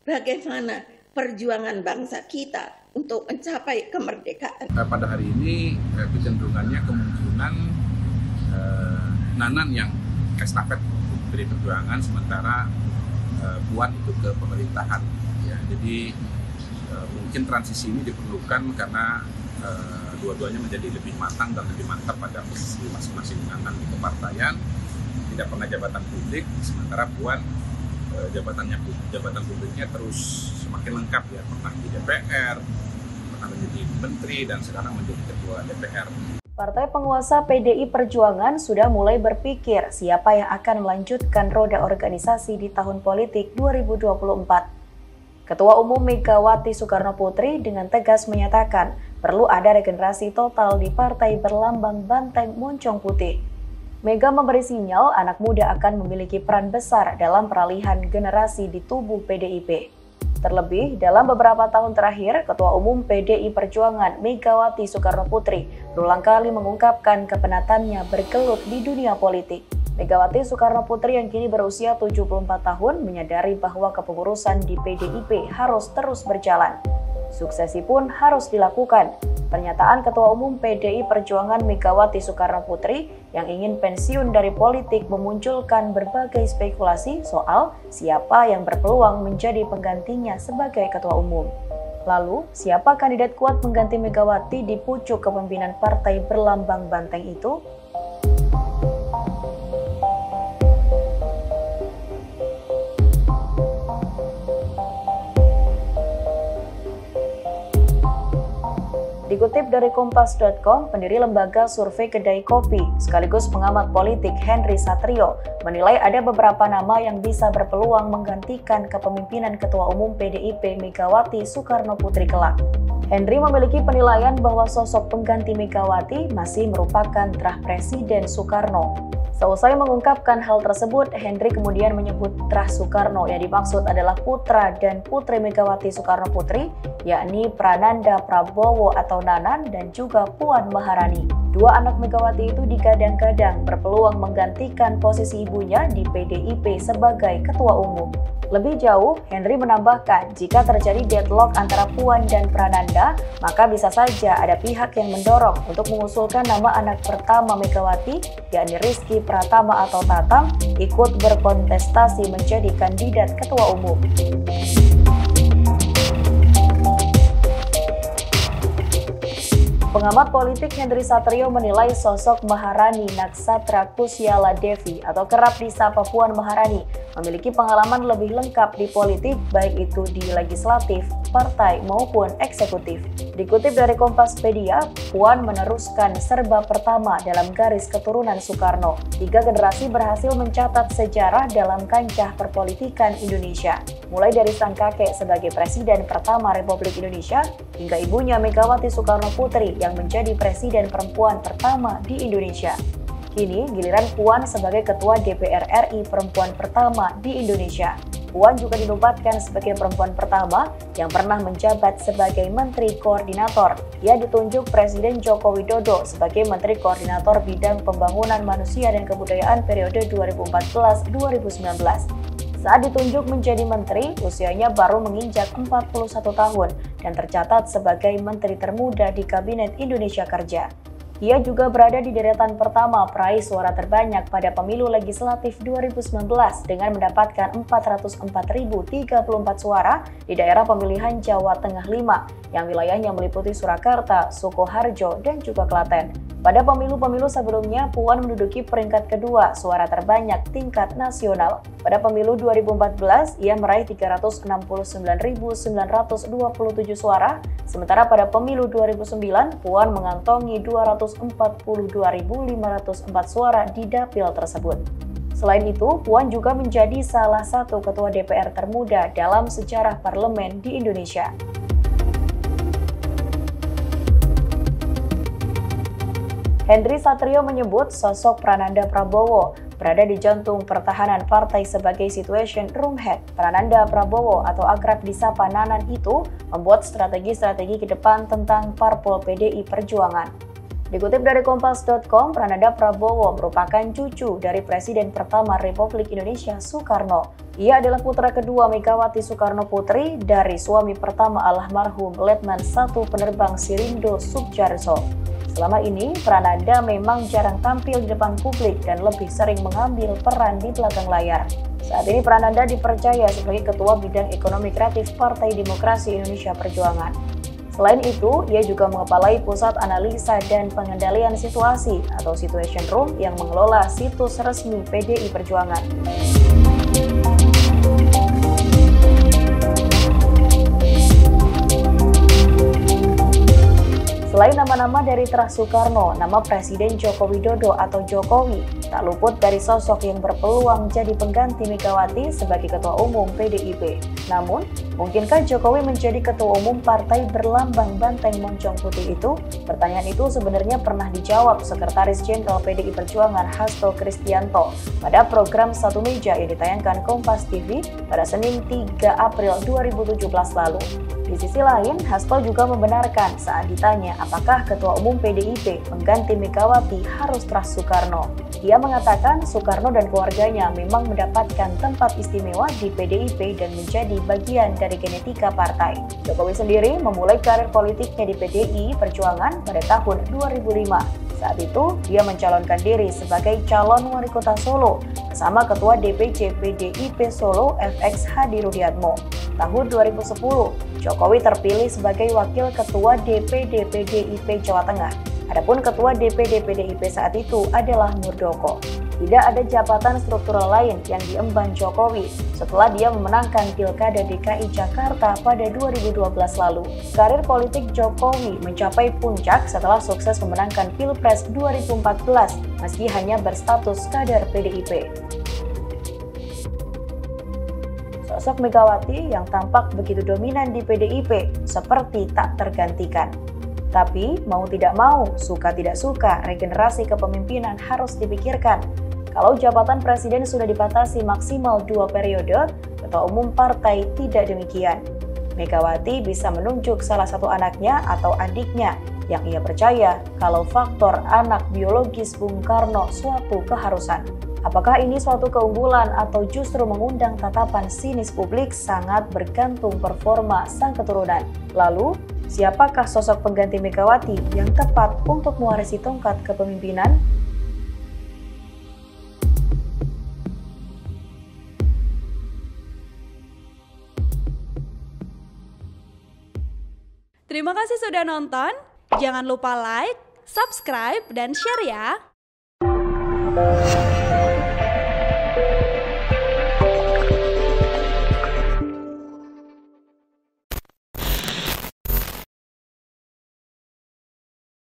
bagaimana perjuangan bangsa kita untuk mencapai kemerdekaan. Pada hari ini kecenderungannya kemungkinan Nanan yang estafet PDI Perjuangan, sementara Puan itu ke pemerintahan. Ya, jadi mungkin transisi ini diperlukan karena dua-duanya menjadi lebih matang dan lebih mantap pada posisi masing-masing Nanan di kepartaian, tidak pernah jabatan publik, sementara Puan jabatan publiknya terus semakin lengkap, ya, pernah di DPR, pernah menjadi menteri, dan sekarang menjadi ketua DPR. Partai penguasa PDI Perjuangan sudah mulai berpikir siapa yang akan melanjutkan roda organisasi di tahun politik 2024. Ketua Umum Megawati Soekarnoputri dengan tegas menyatakan perlu ada regenerasi total di partai berlambang banteng moncong putih. Mega memberi sinyal anak muda akan memiliki peran besar dalam peralihan generasi di tubuh PDIP. Terlebih, dalam beberapa tahun terakhir, Ketua Umum PDI Perjuangan Megawati Soekarnoputri berulang kali mengungkapkan kepenatannya bergelut di dunia politik. Megawati Soekarnoputri yang kini berusia 74 tahun menyadari bahwa kepengurusan di PDIP harus terus berjalan. Suksesi pun harus dilakukan. Pernyataan Ketua Umum PDI Perjuangan Megawati Soekarnoputri yang ingin pensiun dari politik memunculkan berbagai spekulasi soal siapa yang berpeluang menjadi penggantinya sebagai Ketua Umum. Lalu, siapa kandidat kuat mengganti Megawati di pucuk kepemimpinan partai berlambang banteng itu? Dikutip dari Kompas.com, pendiri lembaga survei Kedai Kopi sekaligus pengamat politik Henry Satrio menilai ada beberapa nama yang bisa berpeluang menggantikan kepemimpinan Ketua Umum PDIP Megawati Soekarnoputri kelak. Henry memiliki penilaian bahwa sosok pengganti Megawati masih merupakan terah Presiden Soekarno. Seusai mengungkapkan hal tersebut, Henry kemudian menyebut terah Soekarno yang dimaksud adalah putra dan putri Megawati Soekarnoputri, yakni Prananda Prabowo atau Nanan dan juga Puan Maharani. Dua anak Megawati itu digadang-gadang berpeluang menggantikan posisi ibunya di PDIP sebagai Ketua Umum. Lebih jauh, Henry menambahkan jika terjadi deadlock antara Puan dan Prananda, maka bisa saja ada pihak yang mendorong untuk mengusulkan nama anak pertama Megawati, yakni Rizky Pratama atau Tatang, ikut berkontestasi menjadi kandidat Ketua Umum. Pengamat politik Henry Satrio menilai sosok Maharani Naksatra Kusyala Devi atau kerap disapa Puan Maharani memiliki pengalaman lebih lengkap di politik baik itu di legislatif, partai maupun eksekutif. Dikutip dari Kompaspedia, Puan meneruskan serba pertama dalam garis keturunan Soekarno. 3 generasi berhasil mencatat sejarah dalam kancah perpolitikan Indonesia, mulai dari sang kakek sebagai Presiden pertama Republik Indonesia hingga ibunya Megawati Soekarnoputri yang menjadi Presiden perempuan pertama di Indonesia. Kini giliran Puan sebagai Ketua DPR RI perempuan pertama di Indonesia. Puan juga dinobatkan sebagai perempuan pertama yang pernah menjabat sebagai Menteri Koordinator. Ia ditunjuk Presiden Joko Widodo sebagai Menteri Koordinator Bidang Pembangunan Manusia dan Kebudayaan periode 2014-2019. Saat ditunjuk menjadi menteri, usianya baru menginjak 41 tahun dan tercatat sebagai menteri termuda di Kabinet Indonesia Kerja. Ia juga berada di deretan pertama peraih suara terbanyak pada pemilu legislatif 2019 dengan mendapatkan 404.034 suara di daerah pemilihan Jawa Tengah 5 yang wilayahnya meliputi Surakarta, Sukoharjo, dan juga Klaten. Pada pemilu-pemilu sebelumnya, Puan menduduki peringkat kedua suara terbanyak tingkat nasional. Pada pemilu 2014, ia meraih 369.927 suara, sementara pada pemilu 2009, Puan mengantongi 242.504 suara di dapil tersebut. Selain itu, Puan juga menjadi salah satu ketua DPR termuda dalam sejarah parlemen di Indonesia. Henry Satrio menyebut sosok Prananda Prabowo berada di jantung pertahanan partai sebagai situation room head. Prananda Prabowo atau akrab disapa Nanan itu membuat strategi-strategi ke depan tentang parpol PDI Perjuangan. Dikutip dari Kompas.com, Prananda Prabowo merupakan cucu dari Presiden pertama Republik Indonesia Soekarno. Ia adalah putra kedua Megawati Soekarno Putri dari suami pertama almarhum Letnan 1 Penerbang Sirindo Soetjarso. Selama ini, Prananda memang jarang tampil di depan publik dan lebih sering mengambil peran di belakang layar. Saat ini Prananda dipercaya sebagai Ketua Bidang Ekonomi Kreatif Partai Demokrasi Indonesia Perjuangan. Selain itu, ia juga mengepalai Pusat Analisa dan Pengendalian Situasi atau Situation Room yang mengelola situs resmi PDI Perjuangan. Selain nama-nama dari Terah Soekarno, nama Presiden Joko Widodo atau Jokowi tak luput dari sosok yang berpeluang jadi pengganti Megawati sebagai Ketua Umum PDIP. Namun, mungkinkah Jokowi menjadi Ketua Umum partai berlambang banteng moncong putih itu? Pertanyaan itu sebenarnya pernah dijawab Sekretaris Jenderal PDI Perjuangan Hasto Kristianto pada program Satu Meja yang ditayangkan Kompas TV pada Senin 3 April 2017 lalu. Di sisi lain, Hasto juga membenarkan saat ditanya apakah Ketua Umum PDIP pengganti Megawati harus Terah Soekarno. Dia mengatakan Soekarno dan keluarganya memang mendapatkan tempat istimewa di PDIP dan menjadi bagian dari genetika partai. Jokowi sendiri memulai karir politiknya di PDI Perjuangan pada tahun 2005. Saat itu, dia mencalonkan diri sebagai calon wali kota Solo bersama Ketua DPC PDIP Solo FX Hadi Rudiatmo. Tahun 2010, Jokowi terpilih sebagai Wakil Ketua DPD PDIP Jawa Tengah. Adapun Ketua DPD PDIP saat itu adalah Muldoko. Tidak ada jabatan struktural lain yang diemban Jokowi setelah dia memenangkan Pilkada DKI Jakarta pada 2012 lalu. Karir politik Jokowi mencapai puncak setelah sukses memenangkan Pilpres 2014 meski hanya berstatus kader PDIP. Sosok Megawati yang tampak begitu dominan di PDIP seperti tak tergantikan. Tapi mau tidak mau, suka tidak suka, regenerasi kepemimpinan harus dipikirkan. Kalau jabatan presiden sudah dibatasi maksimal 2 periode, Ketua Umum partai tidak demikian. Megawati bisa menunjuk salah satu anaknya atau adiknya yang ia percaya kalau faktor anak biologis Bung Karno suatu keharusan. Apakah ini suatu keunggulan atau justru mengundang tatapan sinis publik sangat bergantung performa sang keturunan. Lalu, siapakah sosok pengganti Megawati yang tepat untuk mewarisi tongkat kepemimpinan? Terima kasih sudah nonton. Jangan lupa like, subscribe, dan share ya.